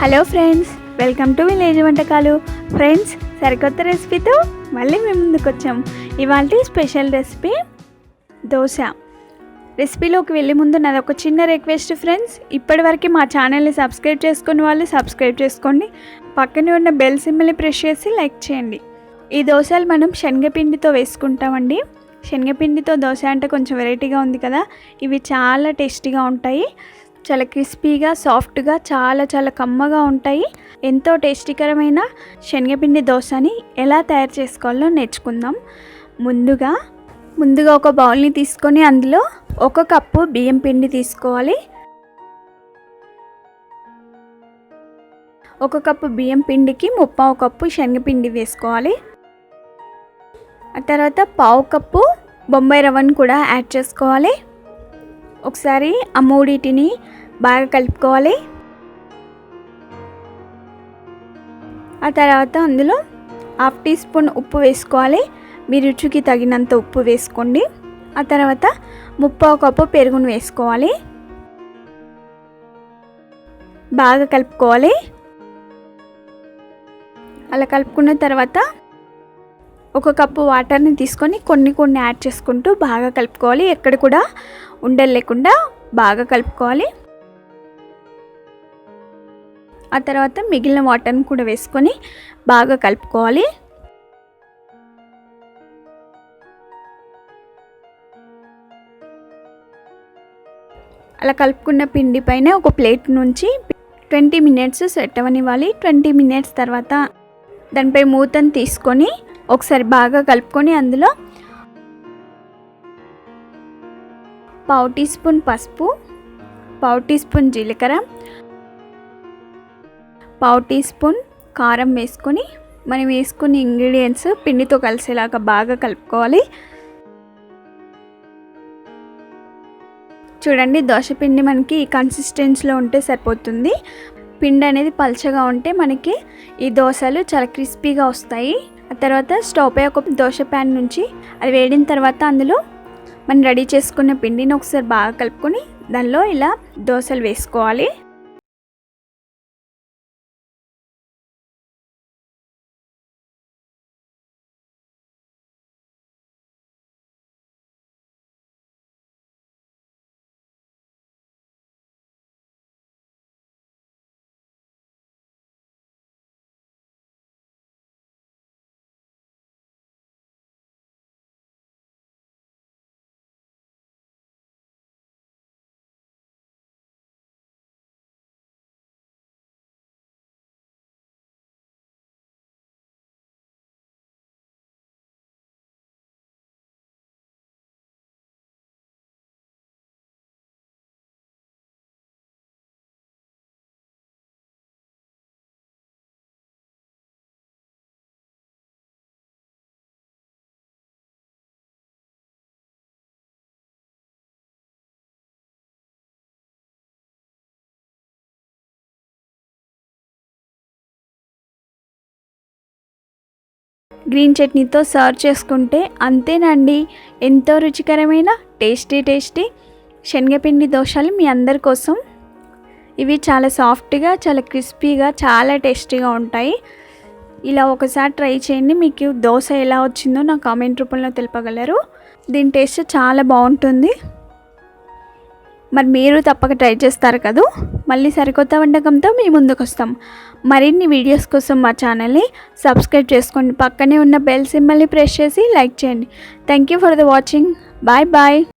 Hello friends, welcome to village వంటకాలు. Friends, సరికొత్త రెసిపీతో మళ్ళీ మేము ముందుకు వచ్చాం. ఇవాళ స్పెషల్ రెసిపీ దోశ. రెసిపీలోకి వెళ్ళే ముందు నాది ఒక చిన్న రిక్వెస్ట్ ఫ్రెండ్స్, ఇప్పటివరకు మా ఛానల్ని సబ్స్క్రైబ్ చేసుకుని వాళ్ళు సబ్స్క్రైబ్ చేసుకోండి. పక్కనే ఉన్న బెల్ సింబల్ని ప్రెస్ చేసి లైక్ చేయండి. ఈ దోశలు మనం శనగపిండితో వేసుకుంటామండి. శనగపిండితో దోశ అంటే కొంచెం వెరైటీగా ఉంది కదా. ఇవి చాలా టేస్టీగా ఉంటాయి. చాలా క్రిస్పీగా, సాఫ్ట్గా, చాలా కమ్మగా ఉంటాయి. ఎంతో టేస్టీకరమైన శనగపిండి దోశని ఎలా తయారు చేసుకోవాలో నేర్చుకుందాం. ముందుగా ఒక బౌల్ని తీసుకొని అందులో 1 కప్పు బియ్యం పిండి తీసుకోవాలి. 1 కప్పు బియ్యం పిండికి 1/4 కప్పు శనగపిండి వేసుకోవాలి. ఆ తర్వాత 1/2 కప్పు బొంబాయి రవ్వను కూడా యాడ్ చేసుకోవాలి. ఒకసారి ఆ మూడింటిని బాగా కలుపుకోవాలి. ఆ తర్వాత అందులో 1/2 టీ స్పూన్ ఉప్పు వేసుకోవాలి. మీ రుచికి తగినంత ఉప్పు వేసుకోండి. ఆ తర్వాత 1/4 కప్పు పెరుగును వేసుకోవాలి. బాగా కలుపుకోవాలి. అలా కలుపుకున్న తర్వాత 1 కప్పు వాటర్ని తీసుకొని కొన్ని యాడ్ చేసుకుంటూ బాగా కలుపుకోవాలి. ఎక్కడ కూడా ఉండలు లేకుండా బాగా కలుపుకోవాలి. ఆ తర్వాత మిగిలిన వాటర్ని కూడా వేసుకొని బాగా కలుపుకోవాలి. అలా కలుపుకున్న పిండి పైన ఒక ప్లేట్ నుంచి 20 మినిట్స్ సెట్ అవ్వనివ్వాలి. 20 మినిట్స్ తర్వాత దానిపై మూతను తీసుకొని ఒకసారి బాగా కలుపుకొని అందులో 1/2 టీ స్పూన్ పసుపు, 1/2 టీ స్పూన్ జీలకర్ర, 1/2 టీ స్పూన్ కారం వేసుకొని మనం వేసుకున్న ఇంగ్రీడియంట్స్ పిండితో కలిసేలాగా బాగా కలుపుకోవాలి. చూడండి, దోశ పిండి మనకి ఈ కన్సిస్టెన్సీలో ఉంటే సరిపోతుంది. పిండి అనేది పల్చగా ఉంటే మనకి ఈ దోశలు చాలా క్రిస్పీగా వస్తాయి. ఆ తర్వాత స్టవ్ పై ఒక దోశ ప్యాన్ నుంచి అది వేడిన తర్వాత అందులో మనం రెడీ చేసుకున్న పిండిని ఒకసారి బాగా కలుపుకొని దానిలో ఇలా దోశలు వేసుకోవాలి. గ్రీన్ చట్నీతో సర్వ్ చేసుకుంటే అంతేనండి, ఎంతో రుచికరమైన టేస్టీ శనగపిండి దోశలు మీ అందరి కోసం. ఇవి చాలా సాఫ్ట్గా, చాలా క్రిస్పీగా, చాలా టేస్టీగా ఉంటాయి. ఇలా ఒకసారి ట్రై చేయండి. మీకు దోశ ఎలా వచ్చిందో నా కామెంట్ రూపంలో తెలుపగలరు. దీని టేస్ట్ చాలా బాగుంటుంది. మరి మీరు తప్పక ట్రై చేస్తారు కదా. మళ్ళీ సరికొత్త వంటకంతో మీ ముందుకు వస్తాం. మరిన్ని వీడియోస్ కోసం మా ఛానల్ని సబ్స్క్రైబ్ చేసుకోండి. పక్కనే ఉన్న బెల్ సింబల్ని ప్రెస్ చేసి లైక్ చేయండి. Thank you for the watching. Bye.